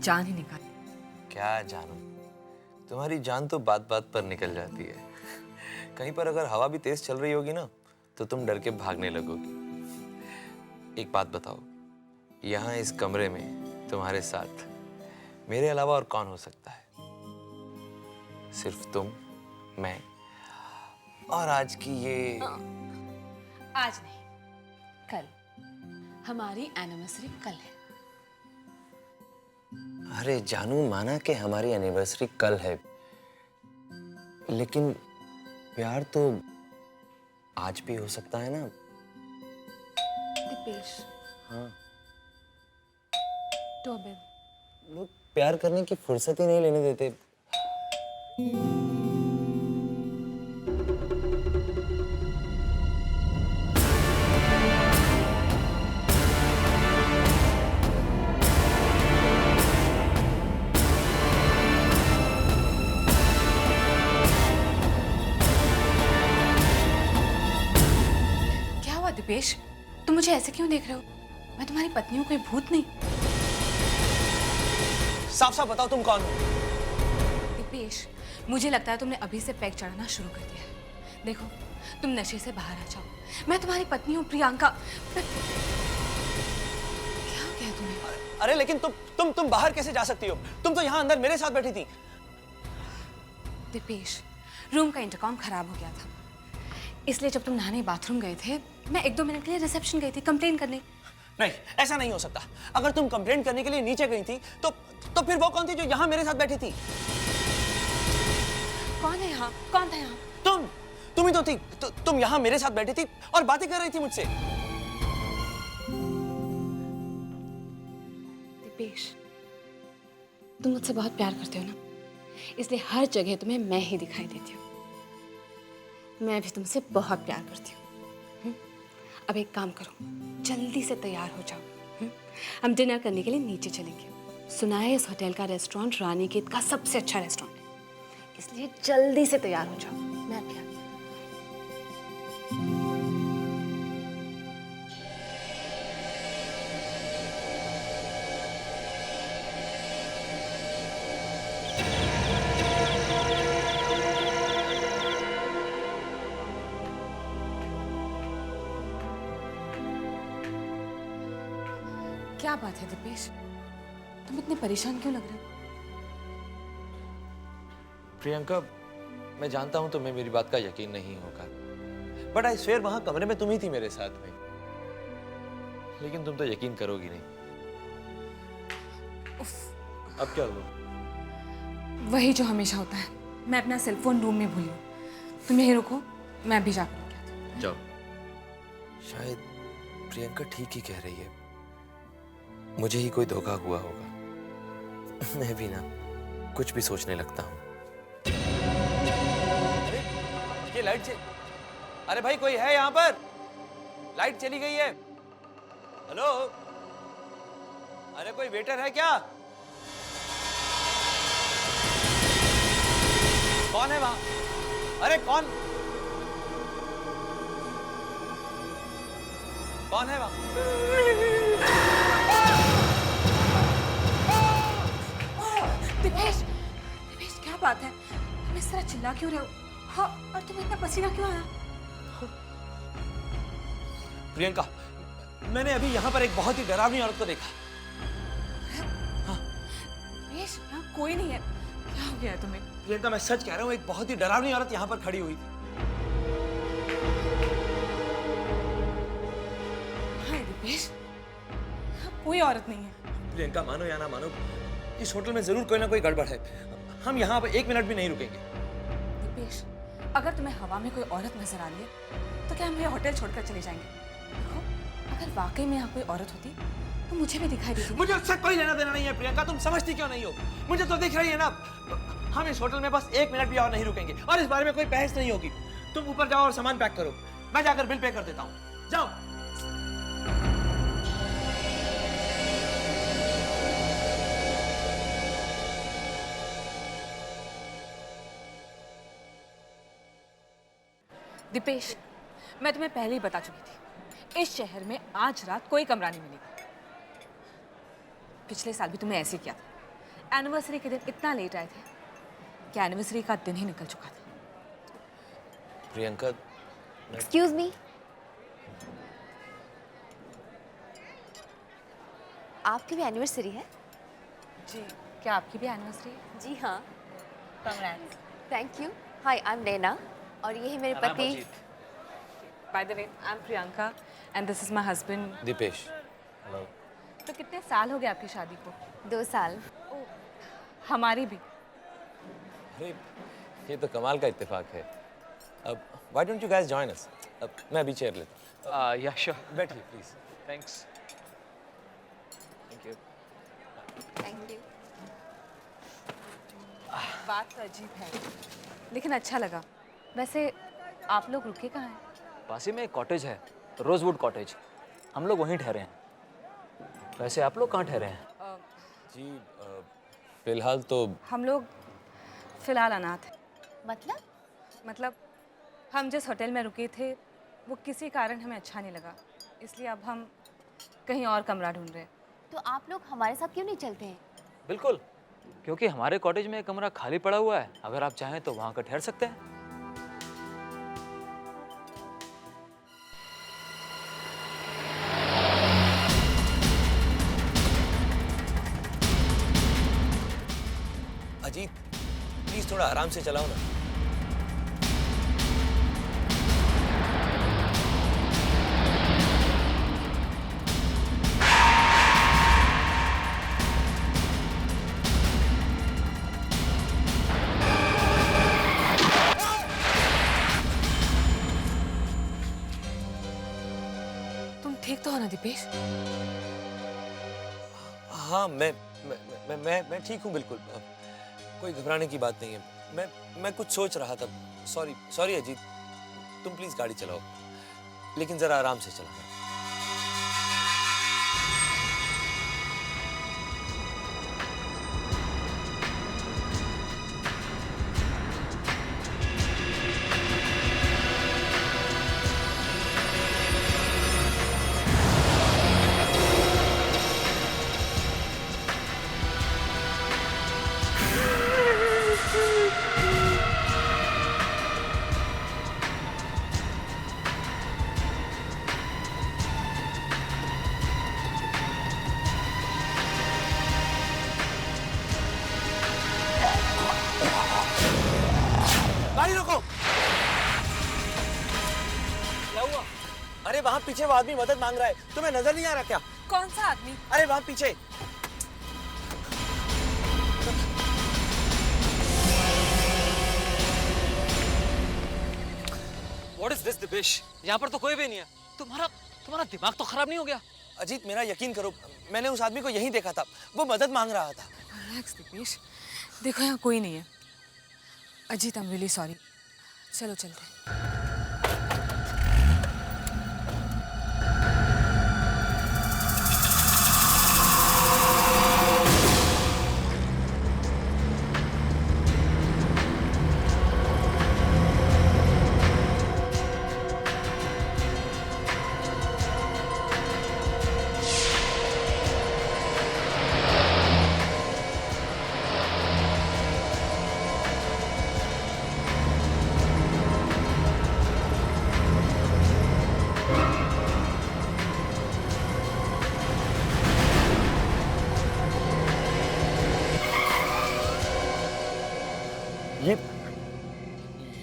जान ही निकाल। क्या जानू, तुम्हारी जान तो बात बात पर निकल जाती है। कहीं पर अगर हवा भी तेज चल रही होगी ना तो तुम डर के भागने लगोगी। एक बात बताओ, यहाँ इस कमरे में तुम्हारे साथ मेरे अलावा और कौन हो सकता है? सिर्फ तुम, मैं और आज की ये आज नहीं, कल। हमारी एनिवर्सरी कल है। अरे जानू, माना कि हमारी एनिवर्सरी कल है, लेकिन प्यार तो आज भी हो सकता है ना? दीपेश। हाँ। डोरबेल। लोग प्यार करने की फुर्सत ही नहीं लेने देते। क्या हुआ दीपेश? तुम मुझे ऐसे क्यों देख रहे हो? मैं तुम्हारी पत्नी हूँ, कोई भूत नहीं। साफ साफ बताओ तुम कौन हो? दीपेश, मुझे लगता है तुमने अभी से पैक चढ़ाना शुरू कर दिया है। देखो, तुम नशे से बाहर आ जाओ। मैं तुम्हारी पत्नी हूँ प्रियंका। क्या हो गया तुम्हें? अरे लेकिन तुम बाहर कैसे जा सकती हो? तुम तो यहाँ अंदर मेरे साथ बैठी थी। दीपेश, रूम का इंटरकॉम खराब हो गया था, इसलिए जब तुम नहाने बाथरूम गए थे, मैं 1-2 मिनट के लिए रिसेप्शन गई थी कंप्लेन करने। नहीं, ऐसा नहीं हो सकता। अगर तुम कंप्लेंट करने के लिए नीचे गई थी तो फिर वो कौन थी जो यहाँ मेरे साथ बैठी थी? कौन है यहाँ? कौन था यहाँ? तुम ही तो थी। तुम यहाँ मेरे साथ बैठी थी और बातें कर रही थी मुझसे। दीपेश, तुम मुझसे बहुत प्यार करते हो ना, इसलिए हर जगह तुम्हें मैं ही दिखाई देती हूँ। मैं भी तुमसे बहुत प्यार करती हूँ। अब एक काम करो, जल्दी से तैयार हो जाओ। हम डिनर करने के लिए नीचे चलेंगे। सुना है इस होटल का रेस्टोरेंट रानीखेत का सबसे अच्छा रेस्टोरेंट है, इसलिए जल्दी से तैयार हो जाओ। मैं भी आती हूँ। क्या बात है दीपेश, तुम इतने परेशान क्यों लग रहे हो? प्रियंका, मैं जानता हूं तुम्हें मेरी बात का यकीन नहीं होगा, बट आई स्वेयर वहां कमरे में तुम ही थी मेरे साथ में। लेकिन तुम तो यकीन करोगी नहीं। अब क्या हुआ? वही जो हमेशा होता है, मैं अपना सेलफोन रूम में भूली हूँ। तुम यहीं रुको, मैं अभी जाकर लेके आती हूँ। जाओ। शायद प्रियंका ठीक ही कह रही है, मुझे ही कोई धोखा हुआ होगा। मैं भी ना कुछ भी सोचने लगता हूँ। अरे ये लाइट अरे भाई, कोई है यहाँ पर? लाइट चली गई है। हेलो, अरे कोई वेटर है क्या? कौन है वहां? अरे कौन है वहां? दीपेश, क्या बात है? तुम इस तरह चिल्ला क्यों रहे हो? हाँ, और तुम्हें इतना पसीना क्यों आया? प्रियंका, मैंने अभी यहाँ पर एक बहुत ही डरावनी औरत को देखा। दीपेश, यहाँ कोई नहीं है। क्या हो गया है तुम्हें? प्रियंका, मैं सच कह रहा हूँ, एक बहुत ही डरावनी औरत यहाँ पर खड़ी हुई थी। हाँ दीपेश, यहाँ कोई औरत नहीं है। प्रियंका, मानो या ना मानो, इस होटल में जरूर कोई ना कोई गड़बड़ है। हम यहाँ पर 1 मिनट भी नहीं रुकेंगे। दीपेश, अगर तुम्हें हवा में कोई औरत नजर आ रही है तो क्या हम ये होटल छोड़कर चले जाएंगे? देखो, अगर वाकई में यहाँ कोई औरत होती तो मुझे भी दिखाई देती। मुझे उससे कोई लेना देना नहीं है प्रियंका, तुम समझती क्यों नहीं हो? मुझे तो दिख रही है ना। हम इस होटल में बस 1 मिनट भी और नहीं रुकेंगे और इस बारे में कोई बहस नहीं होगी। तुम ऊपर जाओ और सामान पैक करो, मैं जाकर बिल पे कर देता हूँ। जाओ। दीपेश, मैं तुम्हें पहले ही बता चुकी थी, इस शहर में आज रात कोई कमरा नहीं मिलेगा। पिछले साल भी तुमने ऐसे किया था। एनिवर्सरी के दिन इतना लेट आए थे कि एनिवर्सरी का दिन ही निकल चुका था। प्रियंका, एक्सक्यूज मी, आपकी भी एनिवर्सरी है? जी, क्या आपकी भी एनिवर्सरी है? जी हाँ। Congrats. Thank you. Hi, I am Naina और ये है मेरे पति। By the way, I am Priyanka and this is my husband Deepesh. Hello. तो कितने साल हो गए आपकी शादी को? 2 साल। हमारी भी। अरे ये तो कमाल का इत्तेफाक है। अब why don't you guys join us? अब मैं अभी चेयर लेता हूँ। या श्योर, बैठिए please. Thanks. Thank you. Thank you. बात तो अजीब है लेकिन अच्छा लगा। वैसे आप लोग रुके कहाँ हैं? पास ही में एक कॉटेज है, रोजवुड कॉटेज। हम लोग वहीं ठहरे हैं। वैसे आप लोग कहाँ ठहरे हैं? जी फिलहाल तो हम लोग फिलहाल अनाथ हैं। मतलब हम जिस होटल में रुके थे वो किसी कारण हमें अच्छा नहीं लगा, इसलिए अब हम कहीं और कमरा ढूंढ रहे हैं। तो आप लोग हमारे साथ क्यों नहीं चलते हैं? बिल्कुल, क्योंकि हमारे कॉटेज में एक कमरा खाली पड़ा हुआ है। अगर आप चाहें तो वहाँ का ठहर सकते हैं। अजीत प्लीज थोड़ा आराम से चलाओ ना। तुम ठीक तो हो ना दीपेश? हाँ मैं ठीक हूँ बिल्कुल। कोई घबराने की बात नहीं है। मैं कुछ सोच रहा था। सॉरी अजीत, तुम प्लीज गाड़ी चलाओ, लेकिन जरा आराम से चलाना। गाड़ी रोको। क्या हुआ? अरे वहाँ पीछे वो आदमी मदद मांग रहा है, तुम्हें नजर नहीं आ रहा क्या? कौन सा आदमी? अरे वहाँ पीछे। What is this, Dipesh? यहाँ पर तो कोई भी नहीं है। तुम्हारा दिमाग तो खराब नहीं हो गया? अजीत मेरा यकीन करो, मैंने उस आदमी को यहीं देखा था, वो मदद मांग रहा था। रिलैक्स दीपेश, देखो यहाँ कोई नहीं है। Ajit, I am really sorry. चलो चलते हैं।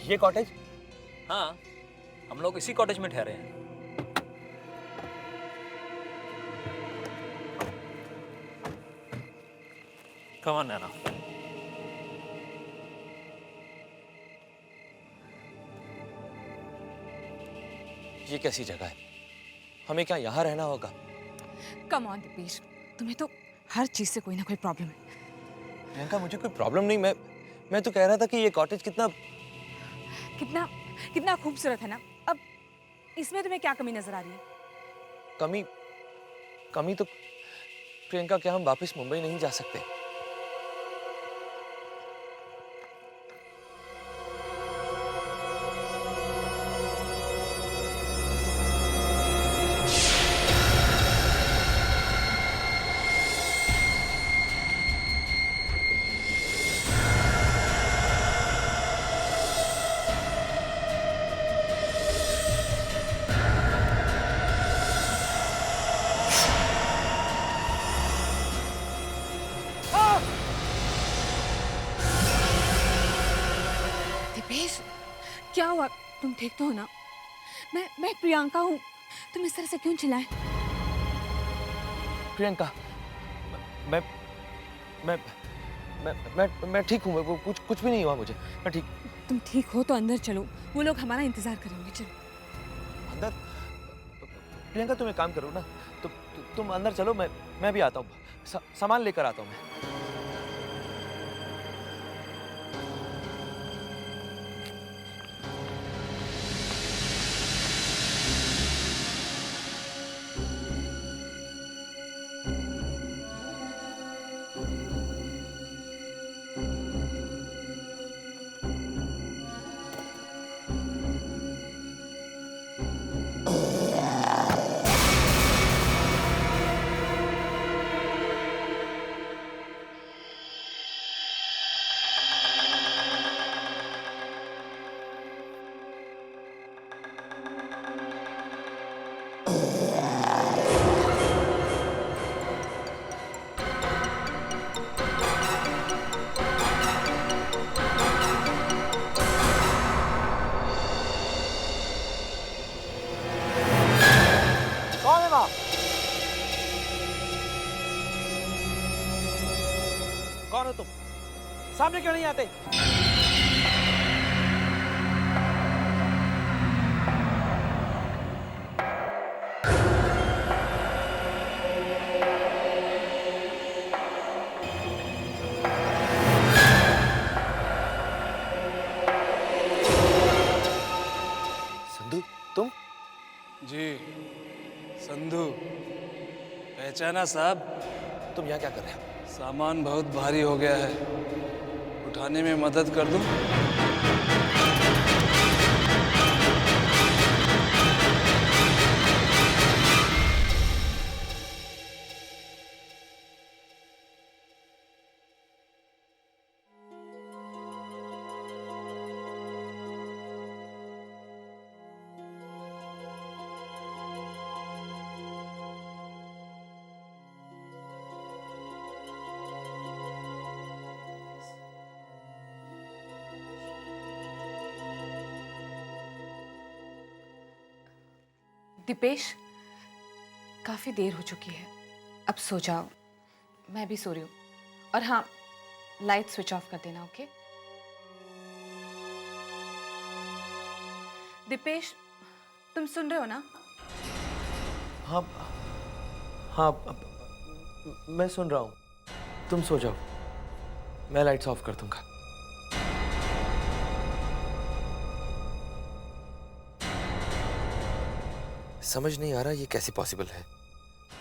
ये कॉटेज? हाँ, हम लोग इसी कॉटेज में ठहरे हैं। Come on, नैना। ये कैसी जगह है? हमें क्या यहाँ रहना होगा? कम ऑन दीपेश, तुम्हें तो हर चीज से कोई ना कोई प्रॉब्लम है। प्रियंका मुझे कोई प्रॉब्लम नहीं, मैं तो कह रहा था कि ये कॉटेज कितना कितना खूबसूरत है ना। अब इसमें तुम्हें क्या कमी नजर आ रही है? कमी तो प्रियंका, क्या हम वापस मुंबई नहीं जा सकते? दिपेश, क्या हुआ? तुम ठीक तो हो ना? मैं प्रियंका हूँ। तुम इस तरह से क्यों चिल्लाए? प्रियंका, मैं मैं मैं ठीक हूँ। वो कुछ भी नहीं हुआ मुझे। मैं ठीक। तुम ठीक हो तो अंदर चलो, वो लोग हमारा इंतजार करेंगे। चलो। अंदर? प्रियंका तुम एक काम करो ना, तुम अंदर चलो, मैं भी आता हूँ। सामान लेकर आता हूँ मैं। कौन है वहाँ? कौन हो तुम? सामने क्यों नहीं आते? संधू, तुम? जी संधू, पहचाना साहब? तुम यहाँ क्या कर रहे हो? सामान बहुत भारी हो गया है, उठाने में मदद कर दूं? दिपेश, काफी देर हो चुकी है, अब सो जाओ। मैं भी सो रही हूँ। और हाँ, लाइट स्विच ऑफ कर देना, ओके? दिपेश, तुम सुन रहे हो ना? हाँ हाँ, मैं सुन रहा हूँ। तुम सो जाओ, मैं लाइट्स ऑफ कर दूंगा। समझ नहीं आ रहा ये कैसे पॉसिबल है।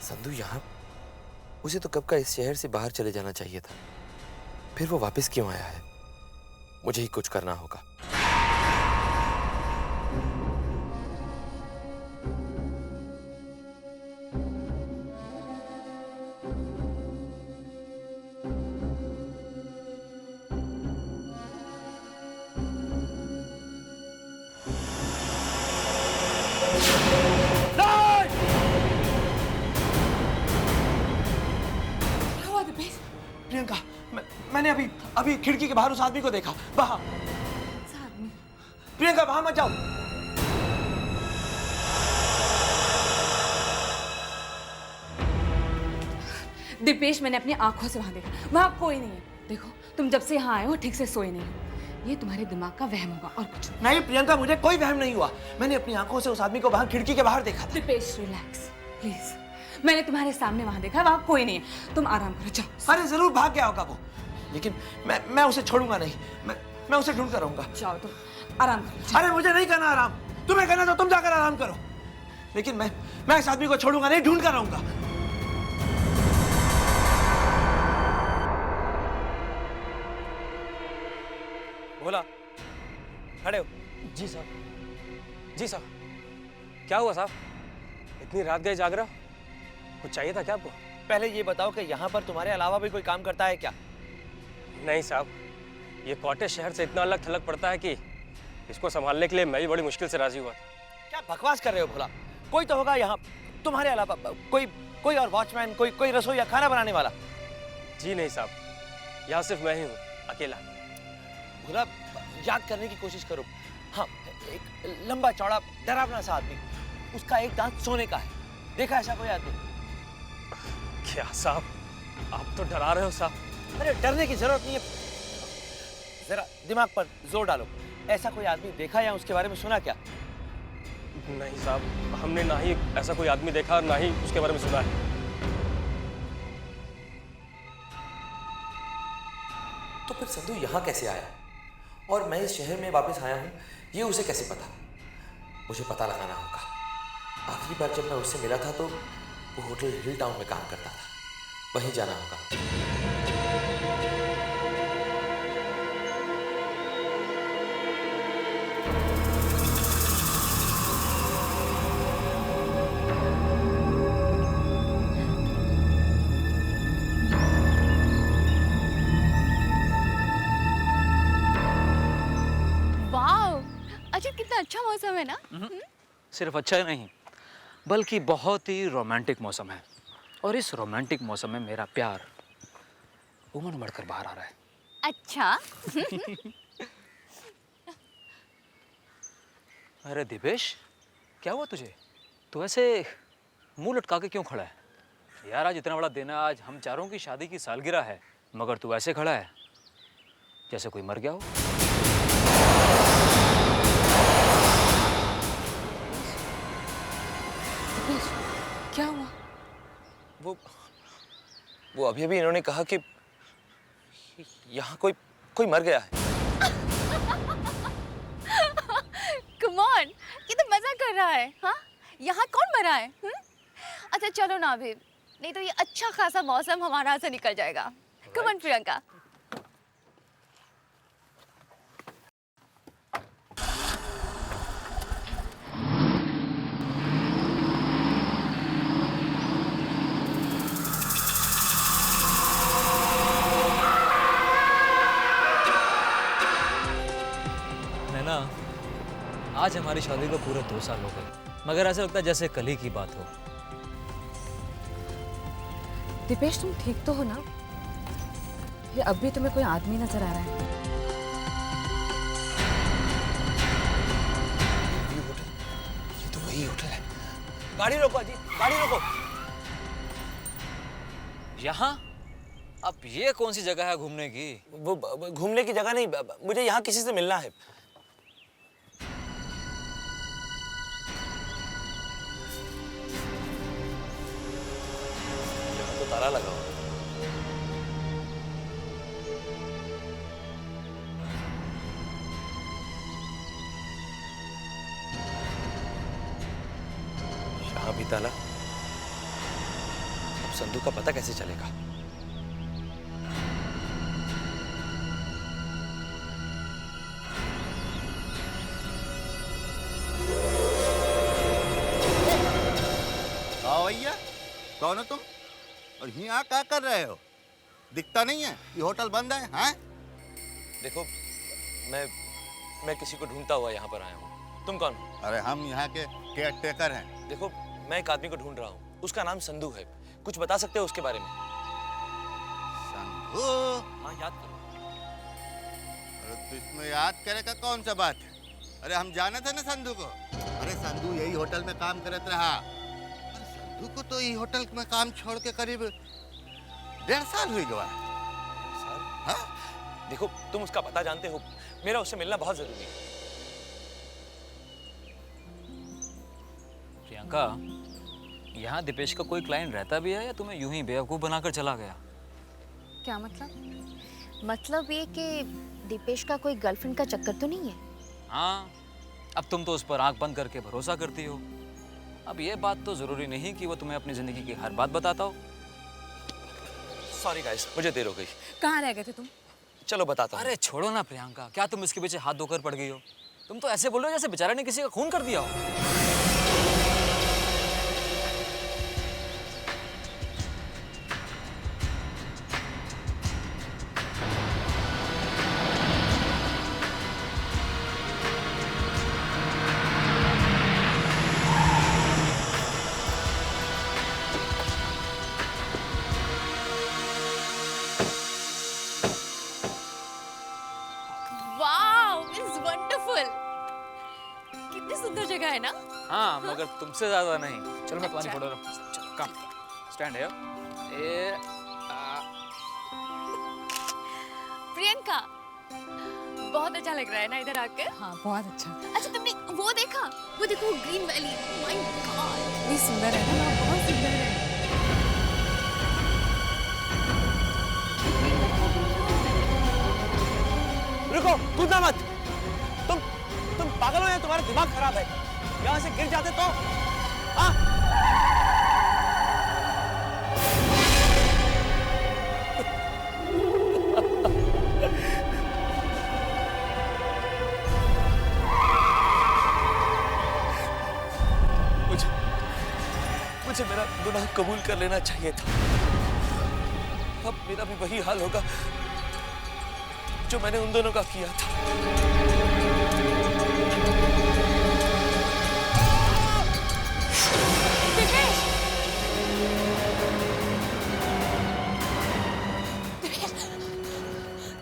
संधू यहाँ, उसे तो कब का इस शहर से बाहर चले जाना चाहिए था, फिर वो वापस क्यों आया है? मुझे ही कुछ करना होगा। क्या हुआ दिपेश? प्रियंका, मैंने अभी खिड़की के बाहर उस आदमी को देखा। वहां। कौन सा आदमी? प्रियंका, वहां मत जाओ। दिपेश, मैंने अपनी आंखों से वहां देखा, वहां कोई नहीं है। देखो, तुम जब से यहाँ आए हो ठीक से सोए नहीं हो। ये तुम्हारे दिमाग का वहम होगा और कुछ नहीं। नहीं प्रियंका, मुझे कोई वहम नहीं हुआ। मैंने अपनी आंखों से उस आदमी को वहां खिड़की के बाहर देखा था। Dipesh, relax please. मैंने तुम्हारे सामने वहां देखा, वहां कोई नहीं है। तुम आराम करो, जाओ। अरे जरूर भाग गया होगा वो, लेकिन मैं उसे छोड़ूंगा नहीं। मैं उसे ढूंढ कर रहूंगा। जाओ, तुम आराम करो, जाओ। अरे मुझे नहीं करना आराम, तुम्हें करना तो तुम जाकर आराम करो, लेकिन मैं इस आदमी को छोड़ूंगा नहीं, ढूंढ कर रहूंगा। बोला, खड़े हो। जी साहब। जी साहब, क्या हुआ साहब? इतनी रात गए जाग रहे हो? कुछ चाहिए था क्या आपको? पहले ये बताओ कि यहाँ पर तुम्हारे अलावा भी कोई काम करता है क्या? नहीं साहब, ये कॉटेज शहर से इतना अलग थलग पड़ता है कि इसको संभालने के लिए मैं भी बड़ी मुश्किल से राजी हुआ था। क्या बकवास कर रहे हो भोला? कोई तो होगा यहाँ तुम्हारे अलावा, कोई और वॉचमैन, कोई रसोई या खाना बनाने वाला। जी नहीं साहब, यहाँ सिर्फ मैं ही हूँ, अकेला। भोला, याद करने की कोशिश करो। हाँ, एक लंबा चौड़ा डरावना सा आदमी, उसका एक दांत सोने का है। देखा ऐसा कोई आदमी? क्या साहब, आप तो डरा रहे हो साहब। अरे डरने की जरूरत नहीं है, जरा दिमाग पर जोर डालो। ऐसा कोई आदमी देखा या उसके बारे में सुना क्या? नहीं साहब, हमने ना ही ऐसा कोई आदमी देखा और ना ही उसके बारे में सुना है। तो फिर संधू यहाँ कैसे आया और मैं इस शहर में वापस आया हूँ, ये उसे कैसे पता? मुझे पता लगाना होगा। आखिरी बार जब मैं उससे मिला था तो वो होटल हिल टाउन में काम करता था, वहीं जाना होगा। वाओ, अच्छा कितना अच्छा मौसम है ना। सिर्फ अच्छा नहीं बल्कि बहुत ही रोमांटिक मौसम है। और इस रोमांटिक मौसम में मेरा प्यार उमड़ बढ़कर बाहर आ रहा है। अच्छा। अरे दिपेश, क्या हुआ तुझे? तू ऐसे मुंह लटका के क्यों खड़ा है? यार आज इतना बड़ा दिन है, आज हम चारों की शादी की सालगिरह है, मगर तू ऐसे खड़ा है जैसे कोई मर गया हो। क्या हुआ? वो अभी अभी इन्होंने कहा कि यहाँ कोई कोई मर गया है। कम ऑन, ये तो मजा कर रहा है। हाँ, यहाँ कौन मरा है? अच्छा चलो ना अभी, नहीं तो ये अच्छा खासा मौसम हमारा यहाँ से निकल जाएगा। Come on Priyanka. नैना, आज हमारी शादी को पूरे 2 साल हो गए, मगर ऐसा लगता है जैसे कल ही की बात हो। दिपेश, तुम ठीक तो हो ना? ये अब भी तुम्हें कोई आदमी नजर आ रहा है? ये तो वही होटल है। गाड़ी रोको जी, गाड़ी रोको। यहाँ? अब ये कौन सी जगह है घूमने की? वो घूमने की जगह नहीं, मुझे यहाँ किसी से मिलना है। यहाँ तो ताला लगा हुआ है। यहाँ भी ताला। अब संधू का पता कैसे चलेगा? आओ भैया, कौन हो तुम और यहाँ क्या कर रहे हो? दिखता नहीं है, ये होटल बंद है। हैं? देखो, मैं किसी को ढूंढता हुआ यहाँ पर आया हूँ। तुम कौन हो? अरे हम यहाँ के केयर टेकर हैं। देखो, मैं एक आदमी को ढूंढ रहा हूँ, उसका नाम संधू है। कुछ बता सकते हो उसके बारे में? संधू? हाँ, याद करो। अरे तो इसमें याद करे का कौन सा बात है? अरे हम जाने थे ना संधू को। अरे संधू यही होटल में काम करत रहा। अरे संधू को तो यही होटल में काम छोड़ के करीब 1.5 साल हुई गवा। सर, हाँ? देखो, तुम उसका पता जानते हो, मेरा उससे मिलना बहुत जरूरी है। प्रियंका, यहाँ दिपेश का कोई क्लाइंट रहता भी है या तुम्हें यूं ही बेवकूफ बनाकर चला गया? क्या मतलब? मतलब ये कि दीपेश का कोई गर्लफ्रेंड का चक्कर तो नहीं है? हाँ, अब तुम तो उस पर आंख बंद करके भरोसा करती हो। अब ये बात तो जरूरी नहीं कि वो तुम्हें अपनी जिंदगी की हर बात बताता हो। सॉरी गाइस, मुझे देर हो गई। कहाँ रह गए थे तुम? चलो बताता हूँ। अरे छोड़ो ना प्रियंका, क्या तुम इसके पीछे हाथ धोकर पड़ गई हो? तुम तो ऐसे बोल रहे हो जैसे बेचारे ने किसी का खून कर दिया हो। Wow, beautiful. कितनी सुंदर जगह है ना। हाँ मगर तुमसे ज्यादा नहीं। चलो मैं पानी अच्छा। फोड़ रहा हूँ। चलो कम स्टैंड है ये प्रियंका, बहुत अच्छा लग रहा है ना इधर आके। हाँ बहुत अच्छा, अच्छा तुमने वो देखा, वो देखो ग्रीन वैली। माय गॉड, इतनी सुंदर है ना, बहुत सुंदर है। रुको, कूदना मत। तुम पागल हो या तुम्हारा दिमाग खराब है? यहाँ से गिर जाते तो हाँ? मुझे मेरा गुनाह कबूल कर लेना चाहिए था। अब मेरा भी वही हाल होगा जो मैंने उन दोनों का किया था।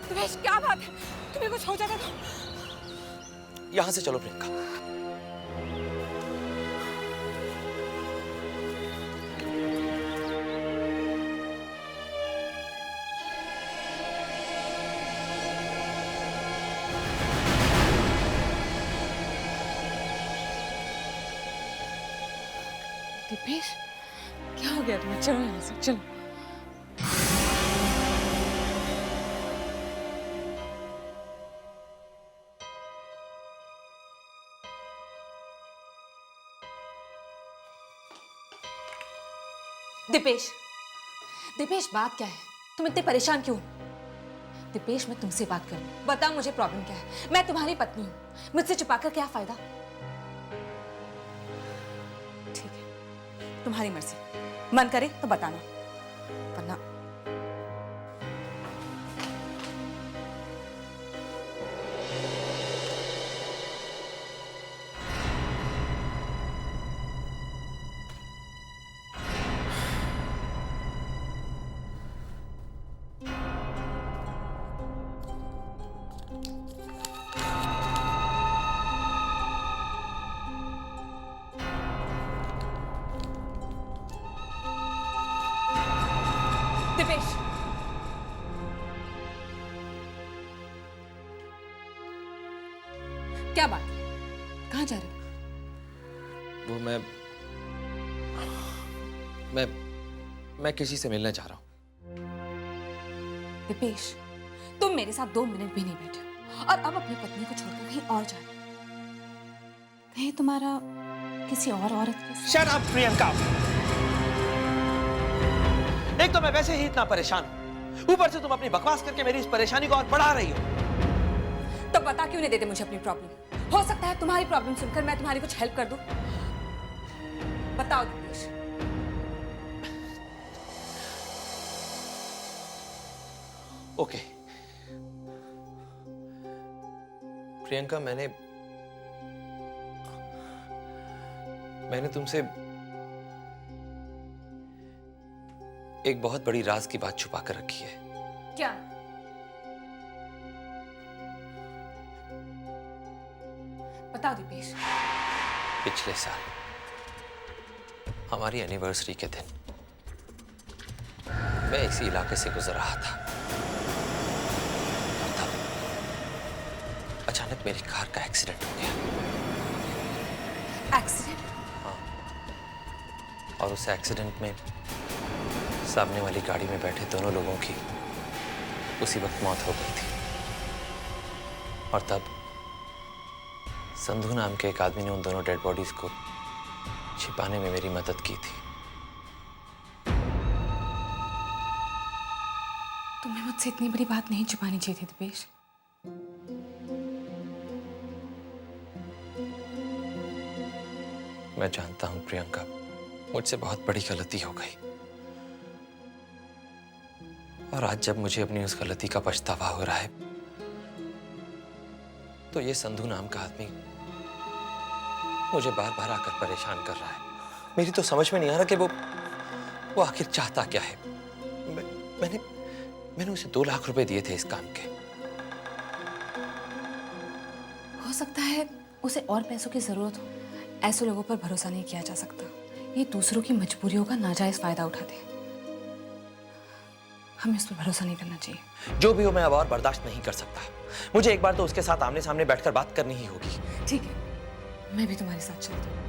दिवेश क्या बात है, तुम्हें कुछ हो जाता तो? यहां से चलो प्रियंका। दिवेश क्या हो गया तुम्हें? चलो यहाँ से चलो। दिपेश, दिपेश बात क्या है? तुम इतने परेशान क्यों? दिपेश मैं तुमसे बात करूं, बताओ मुझे प्रॉब्लम क्या है? मैं तुम्हारी पत्नी हूं, मुझसे छुपाकर क्या फायदा? ठीक है, तुम्हारी मर्जी, मन करे तो बताना, वरना दिपेश, क्या बात? कहाँ जा रहे हो? वो मैं किसी से मिलना चाह रहा हूँ। दिपेश, तुम मेरे साथ 2 मिनट भी नहीं बैठे हो और अब अपनी पत्नी को छोड़कर कहीं और जा रहे हो। कहीं तुम्हारा किसी और औरत के शट अप प्रियंका। एक तो मैं वैसे ही इतना परेशान हूं, ऊपर से तुम अपनी बकवास करके मेरी इस परेशानी को और बढ़ा रही हो। तो बता क्यों नहीं देते मुझे अपनी प्रॉब्लम? हो सकता है तुम्हारी प्रॉब्लम सुनकर मैं तुम्हारी कुछ हेल्प कर दूं। बताओ दिपेश। ओके प्रियंका, मैंने तुमसे एक बहुत बड़ी राज की बात छुपा कर रखी है। क्या? बताओ दिपेश। पिछले साल हमारी एनिवर्सरी के दिन मैं इसी इलाके से गुजर रहा था और तब अचानक मेरी कार का एक्सीडेंट हो गया। एक्सीडेंट? और उस एक्सीडेंट में सामने वाली गाड़ी में बैठे दोनों लोगों की उसी वक्त मौत हो गई थी। और तब संधू नाम के एक आदमी ने उन दोनों डेड बॉडीज को छिपाने में मेरी मदद की थी। तुम्हें मुझसे इतनी बड़ी बात नहीं छुपानी चाहिए थी दिपेश। मैं जानता हूं प्रियंका, मुझसे बहुत बड़ी गलती हो गई और आज जब मुझे अपनी उस गलती का पछतावा हो रहा है तो ये संधू नाम का आदमी मुझे बार बार आकर परेशान कर रहा है। मेरी तो समझ में नहीं आ रहा कि वो आखिर चाहता क्या है। मैंने उसे 2 लाख रुपए दिए थे इस काम के हो सकता है उसे और पैसों की ज़रूरत हो। ऐसे लोगों पर भरोसा नहीं किया जा सकता। ये दूसरों की मजबूरियों का नाजायज़ फ़ायदा उठाते हैं। हमें उस पर भरोसा नहीं करना चाहिए। जो भी हो, मैं अब और बर्दाश्त नहीं कर सकता। मुझे एक बार तो उसके साथ आमने सामने बैठकर बात करनी ही होगी। ठीक है, मैं भी तुम्हारे साथ चलती हूँ।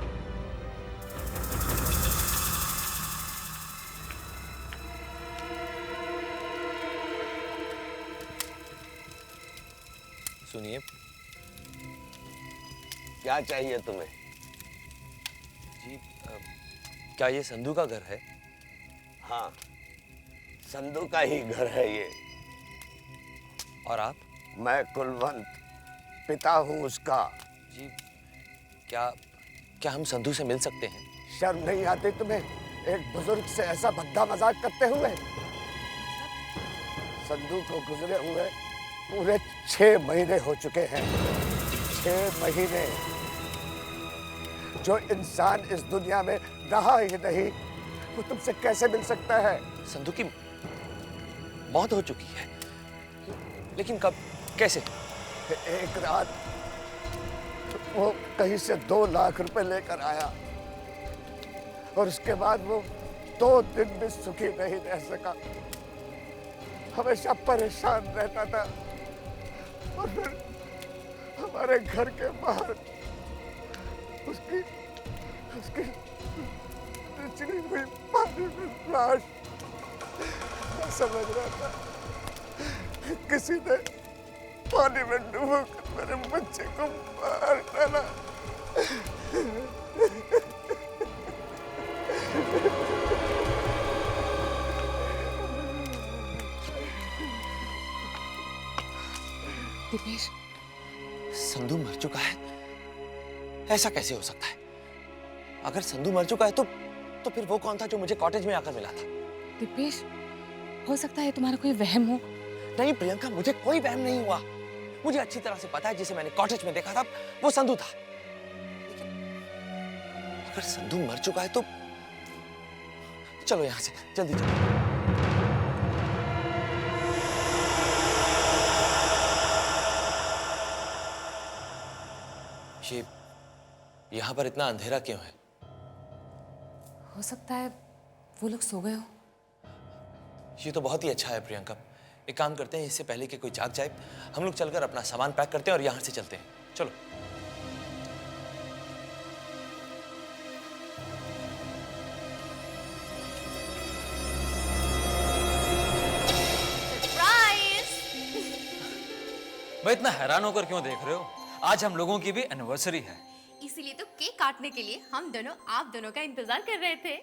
सुनिए, क्या चाहिए तुम्हें? जी क्या ये संधू का घर है? हाँ, संधू का ही घर है ये। और आप? मैं कुलवंत, पिता हूँ उसका। जी क्या क्या हम संधू से मिल सकते हैं? शर्म नहीं आती तुम्हें एक बुजुर्ग से ऐसा भद्दा मजाक करते हुए? संधू को गुजरे हुए पूरे 6 महीने हो चुके हैं। 6 महीने। जो इंसान इस दुनिया में रहा ही नहीं, वो तुमसे कैसे मिल सकता है? संधू की मौत हो चुकी है, लेकिन कब, कैसे? एक रात वो कहीं से 2 लाख रुपए लेकर आया और उसके बाद वो 2 दिन भी सुखी नहीं रह सका। हमेशा परेशान रहता था और फिर हमारे घर के बाहर उसकी चिड़ी हुई पानी में लाश। मैं समझ रहा था किसी ने पानी में डूबोकर मेरे बच्चे को मार डाला। दीपेश, संधू मर चुका है? ऐसा कैसे हो सकता है? अगर संधू मर चुका है तो फिर वो कौन था जो मुझे कॉटेज में आकर मिला था? दीपेश, हो सकता है तुम्हारा कोई वहम हो। नहीं प्रियंका, मुझे कोई वहम नहीं हुआ। मुझे अच्छी तरह से पता है जिसे मैंने कॉटेज में देखा था वो संधू था। लेकिन अगर संधू मर चुका है तो चलो यहां से जल्दी चलो। ये यहां पर इतना अंधेरा क्यों है? हो सकता है वो लोग सो गए हो। ये तो बहुत ही अच्छा है प्रियंका। एक काम करते हैं, इससे पहले कि कोई जाग जाए, हम लोग चलकर अपना सामान पैक करते हैं और यहां से चलते हैं। चलो। मैं इतना हैरान होकर क्यों देख रहे हो? आज हम लोगों की भी एनिवर्सरी है। इसीलिए तो केक काटने के लिए हम दोनों आप दोनों का इंतजार कर रहे थे।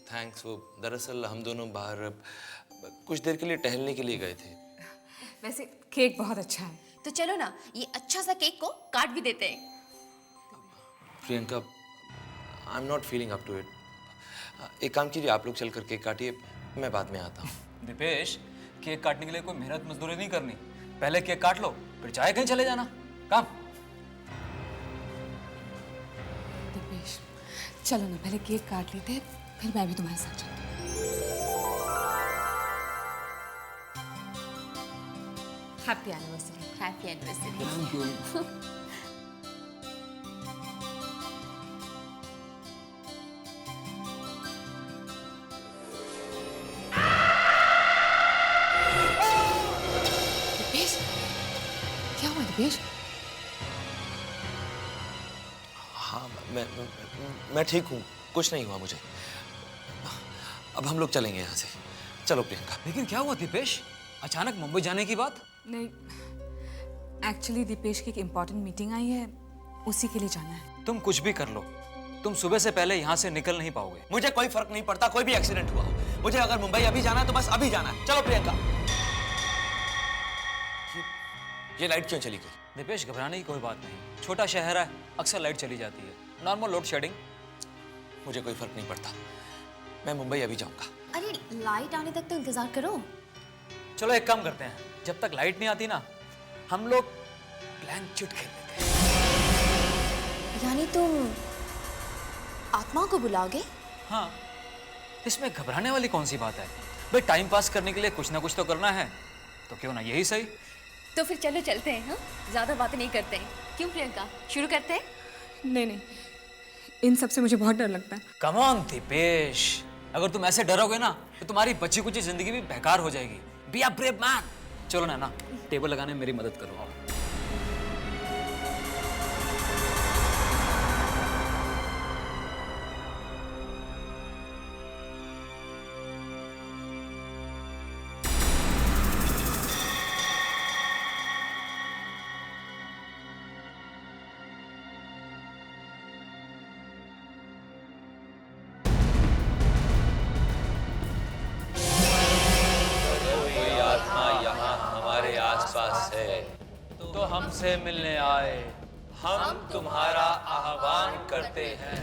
थैंक्स। वो दरअसल हम दोनों बाहर कुछ देर के लिए टहलने के लिए गए थे। वैसे केक बहुत अच्छा है। तो चलो ना, ये अच्छा सा केक को काट भी देते हैं। Priyanka, I am not feeling up to it. एक काम कीजिए, आप लोग चलकर केक काटिए, मैं बाद में आता हूँ। दीपेश, केक काटने के लिए कोई मेहनत मजदूरी नहीं करनी। पहले केक काट लो, फिर चाहे कहीं चले जाना। काम। दीपेश, चलो ना, पहले केक काट लेते हैं, फिर मैं भी तुम्हारे साथ चलती हूँ। Happy anniversary. Happy anniversary. Deepesh, क्या हुआ दीपेश? हाँ, मैं ठीक हूँ, कुछ नहीं हुआ मुझे। अब हम लोग चलेंगे यहाँ से। चलो प्रियंका। लेकिन क्या हुआ दीपेश? अचानक मुंबई जाने की बात? नहीं, एक्चुअली दीपेश की एक इम्पोर्टेंट मीटिंग आई है, उसी के लिए जाना है। तुम कुछ भी कर लो, तुम सुबह से पहले यहाँ से निकल नहीं पाओगे। मुझे कोई फर्क नहीं पड़ता, कोई भी एक्सीडेंट हुआ हो। मुझे अगर मुंबई अभी जाना है तो बस अभी जाना है। चलो प्रियंका। ये लाइट क्यों चली गई? दीपेश, घबराने की कोई बात नहीं। छोटा शहर है, अक्सर लाइट चली जाती है। Normal load shedding. मुझे कोई फर्क नहीं पड़ता, मैं मुंबई अभी जाऊंगा। अरे लाइट आने तक तो इंतजार करो। चलो एक काम करते हैं, जब तक लाइट नहीं आती ना, हम लोग ब्लैंक चिट खेल लेते हैं। यानी तुम आत्मा को बुलाओगे? हाँ, इसमें घबराने वाली कौन सी बात है? भाई टाइम पास करने के लिए कुछ ना कुछ तो करना है, तो क्यों ना यही सही। तो फिर चलो चलते हैं, हाँ? ज़्यादा बातें नहीं करते हैं। क्यों प्रियंका, शुरू करते हैं? नहीं नहीं, इन सब से मुझे बहुत डर लगता है। कम ऑन दीपेश, अगर तुम ऐसे डरोगे ना तो तुम्हारी बची कुची जिंदगी भी बेकार हो जाएगी। Be a brave man. चलो ना, टेबल लगाने में मेरी मदद करो आप। तो हमसे मिलने आए, हम तुम्हारा आह्वान करते हैं।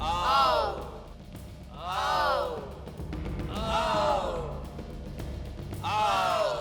आओ, आओ, आओ, आओ।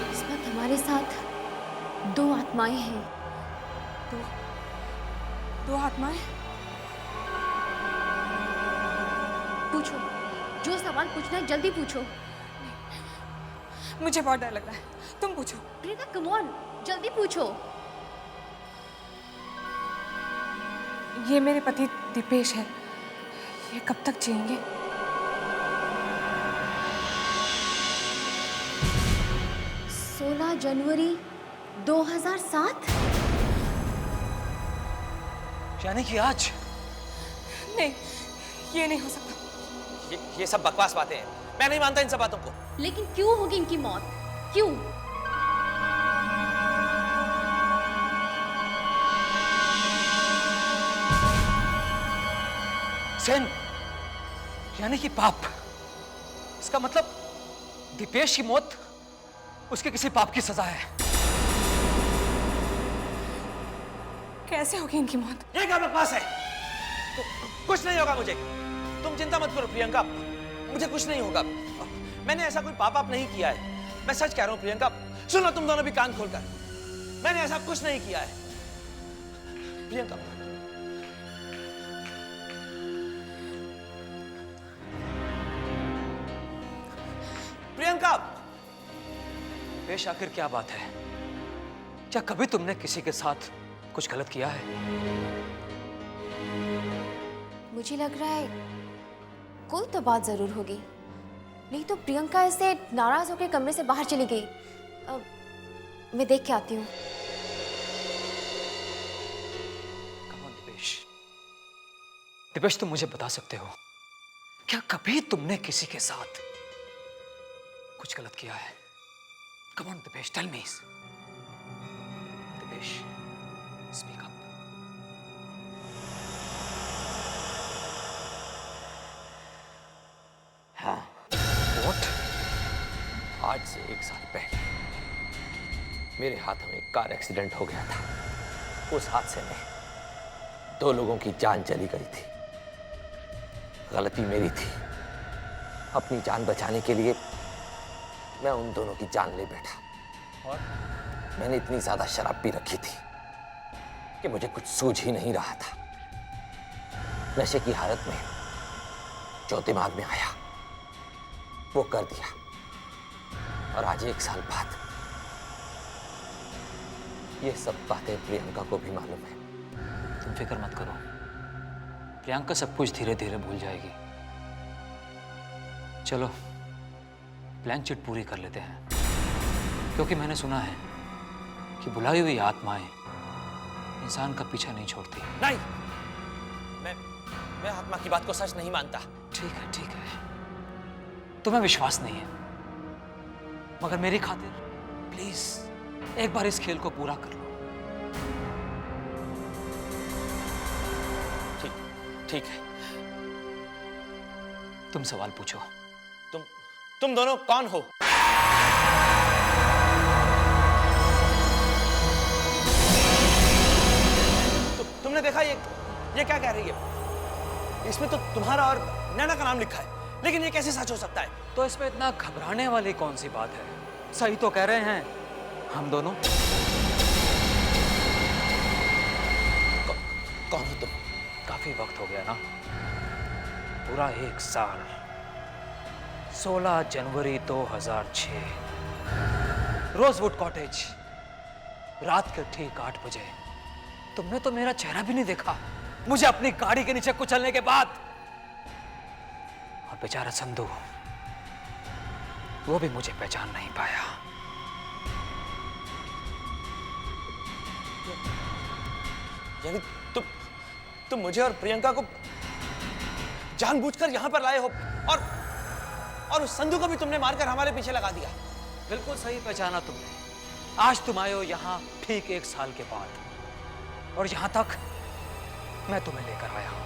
इस वक्त हमारे साथ 2 आत्माएं हैं। दो आत्माएं? पूछो, जो सवाल पूछना है जल्दी पूछो। मुझे बहुत डर लग रहा है, तुम पूछो। प्रियंका कम ऑन, जल्दी पूछो। ये मेरे पति दीपेश है, ये कब तक जिएंगे? जनवरी 2007। यानी कि आज? नहीं, ये नहीं हो सकता। ये सब बकवास बातें हैं, मैं नहीं मानता इन सब बातों को। लेकिन क्यों होगी इनकी मौत? क्यों? सेन, यानी कि पाप। इसका मतलब दीपेश की मौत उसके किसी पाप की सजा है। कैसे होगी इनकी मौत? ये क्या बकवास है? कुछ नहीं होगा मुझे, तुम चिंता मत करो प्रियंका, मुझे कुछ नहीं होगा। मैंने ऐसा कोई पाप नहीं किया है, मैं सच कह रहा हूं प्रियंका। सुनो तुम दोनों भी कान खोलकर, मैंने ऐसा कुछ नहीं किया है प्रियंका। प्रियंका, दीपेश, आखिर क्या बात है? क्या कभी तुमने किसी के साथ कुछ गलत किया है? मुझे लग रहा है कोई तो बात जरूर होगी, नहीं तो प्रियंका ऐसे नाराज होकर कमरे से बाहर चली गई। मैं देख के आती हूँ। दीपेश, दीपेश, तुम मुझे बता सकते हो क्या कभी तुमने किसी के साथ कुछ गलत किया है? Come on, Dipesh, tell me. Dipesh, speak up. हाँ। What? आज से 1 साल पहले मेरे हाथों में एक कार एक्सीडेंट हो गया था। उस हादसे में 2 लोगों की जान चली गई थी। गलती मेरी थी। अपनी जान बचाने के लिए मैं उन दोनों की जान ले बैठा और मैंने इतनी ज्यादा शराब पी रखी थी कि मुझे कुछ सूझ ही नहीं रहा था। नशे की हालत में जो दिमाग में आया वो कर दिया। और आज 1 साल बाद ये सब बातें प्रियंका को भी मालूम है। तुम फिक्र मत करो, प्रियंका सब कुछ धीरे धीरे भूल जाएगी। चलो प्लान चिट पूरी कर लेते हैं, क्योंकि मैंने सुना है कि बुलाई हुई आत्माएं इंसान का पीछा नहीं छोड़ती। नहीं, मैं आत्मा की बात को सच नहीं मानता। ठीक है, ठीक है, तुम्हें विश्वास नहीं है, मगर मेरी खातिर प्लीज एक बार इस खेल को पूरा कर लो। ठीक है। तुम सवाल पूछो। तुम दोनों कौन हो? तुमने देखा ये क्या कह रही है? इसमें तो तुम्हारा और नैना का नाम लिखा है, लेकिन ये कैसे सच हो सकता है? तो इसमें इतना घबराने वाली कौन सी बात है? सही तो कह रहे हैं हम दोनों। कौन हो तुम? काफी वक्त हो गया ना, पूरा 1 साल। 16 जनवरी 2006, रोजवुड कॉटेज, रात के ठीक 8 बजे। तुमने तो मेरा चेहरा भी नहीं देखा, मुझे अपनी गाड़ी के नीचे कुचलने के बाद। और बेचारा संधू, वो भी मुझे पहचान नहीं पाया। यानी तुम मुझे और प्रियंका को जानबूझकर यहां पर लाए हो, और उस संधू को भी तुमने मारकर हमारे पीछे लगा दिया। बिल्कुल सही पहचाना तुमने। आज तुम आए हो यहाँ ठीक 1 साल के बाद, और यहां तक मैं तुम्हें लेकर आया हूं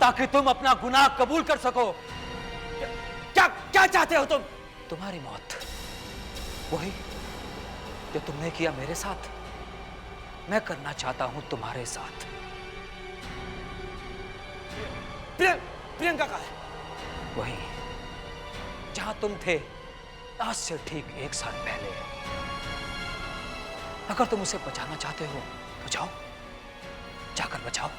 ताकि तुम अपना गुनाह कबूल कर सको। क्या चाहते हो तुम? तुम्हारी मौत, वही जो तुमने किया मेरे साथ, मैं करना चाहता हूं तुम्हारे साथ। प्रियंका कहाँ है? वही जहां तुम थे आज से ठीक 1 साल पहले। अगर तुम उसे बचाना चाहते हो तो जाओ, जाकर बचाओ।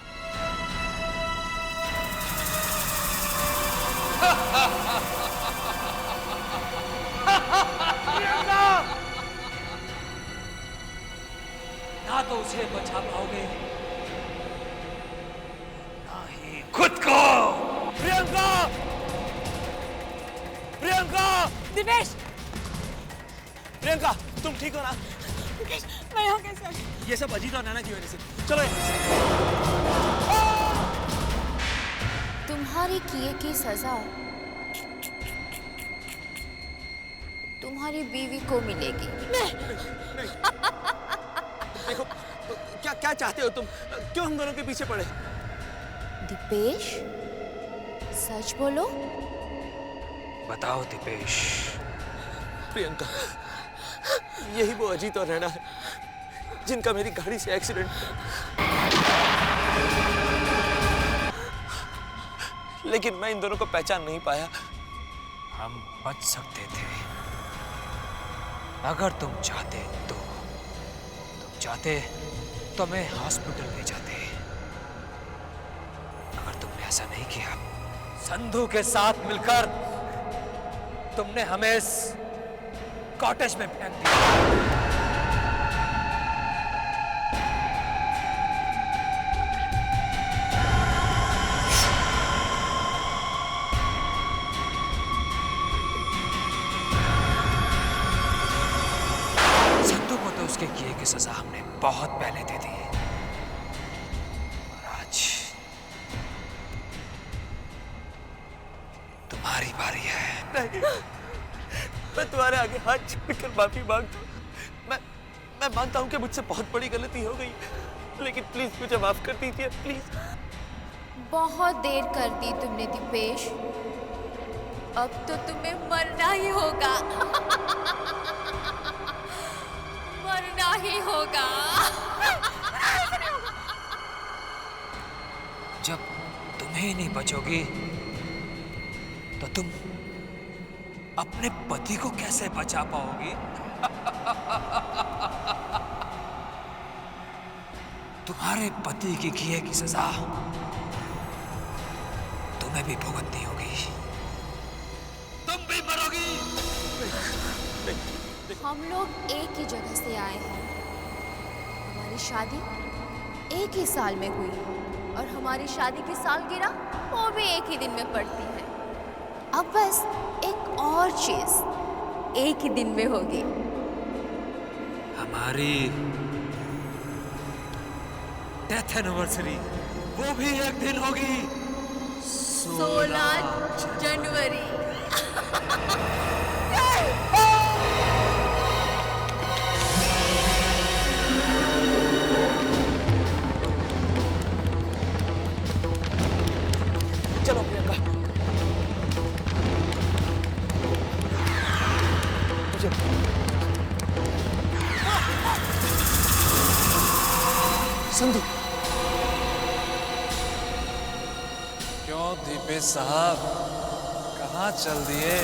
ना तो उसे बचा पाओगे, ना ही खुद को। प्रियंका! प्रियंका! दिपेश, प्रियंका, तुम ठीक हो ना? दिपेश, मैं यहाँ कैसे आ गई? ये सब अजीत और नैना की वजह से। चलो यहाँ से। तुम्हारे किए की सजा तुम्हारी बीवी को मिलेगी। देखो, क्या चाहते हो तुम? क्यों हम दोनों के पीछे पड़े? दीपेश, सच बोलो। बताओ दीपेश। प्रियंका, यही वो अजीत और नैना है जिनका मेरी गाड़ी से एक्सीडेंट हुआ। लेकिन मैं इन दोनों को पहचान नहीं पाया। हम बच सकते थे अगर तुम चाहते तो। तुम चाहते तो मैं हॉस्पिटल ले जाते। अगर तुमने ऐसा नहीं किया, संधू के साथ मिलकर तुमने हमें इस कॉटेज में फेंक दिया। उसके किए की सजा हमने बहुत पहले दे दी है, और आज तुम्हारी बारी है। नहीं, मैं तुम्हारे आगे हाथ जोड़कर माफी मांगता हूँ। मैं मानता हूँ कि मुझसे बहुत बड़ी गलती हो गई, लेकिन प्लीज मुझे माफ कर दीजिए, प्लीज। बहुत देर कर दी तुमने दीपेश, अब तो तुम्हें मरना ही होगा। मरना ही होगा। जब तुम्हें नहीं बचोगी तो तुम अपने पति को कैसे बचा पाओगी? तुम्हारे पति की किए की सजा तुम्हें भी भुगतनी होगी। तुम भी मरोगी। हम लोग एक ही जगह से आए हैं। हमारी शादी एक ही साल में हुई, और हमारी शादी की सालगिरह वो भी एक ही दिन में पड़ती है। अब बस एक और चीज एक ही दिन में होगी। हमारी डेथ एनिवर्सरी वो भी एक दिन होगी। 16 जनवरी। चलो प्रियंका। संधू क्यों दीपेश साहब, कहाँ चल दिए?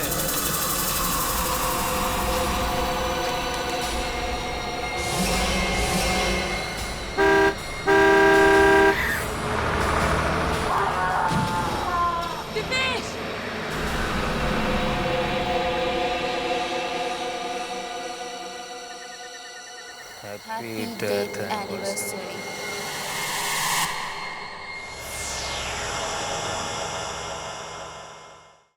Happy death anniversary.